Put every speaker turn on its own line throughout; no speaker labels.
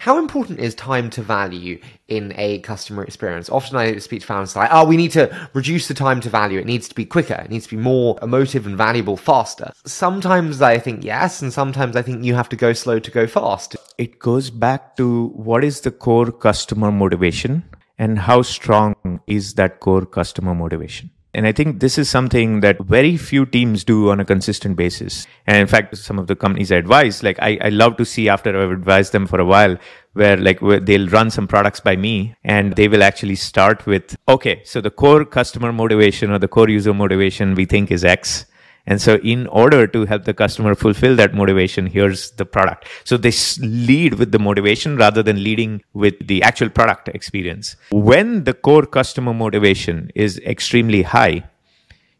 How important is time to value in a customer experience? Often I speak to founders like, oh, we need to reduce the time to value. It needs to be quicker. It needs to be more emotive and valuable faster. Sometimes I think yes, and sometimes I think you have to go slow to go fast.
It goes back to what is the core customer motivation and how strong is that core customer motivation. And I think this is something that very few teams do on a consistent basis. And in fact, some of the companies I advise, like I love to see after I've advised them for a while, where they'll run some products by me and they will actually start with, okay, so the core customer motivation or the core user motivation we think is X. And so in order to help the customer fulfill that motivation, here's the product. So they lead with the motivation rather than leading with the actual product experience. When the core customer motivation is extremely high,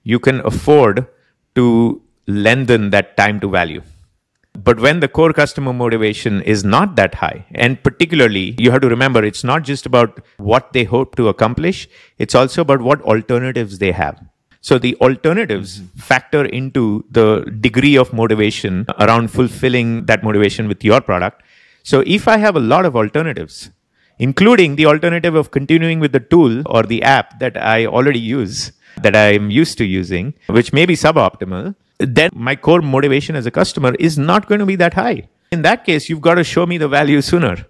you can afford to lengthen that time to value. But when the core customer motivation is not that high, and particularly you have to remember, it's not just about what they hope to accomplish, it's also about what alternatives they have. So the alternatives factor into the degree of motivation around fulfilling that motivation with your product. So if I have a lot of alternatives, including the alternative of continuing with the tool or the app that I already use, that I'm used to using, which may be suboptimal, then my core motivation as a customer is not going to be that high. In that case, you've got to show me the value sooner.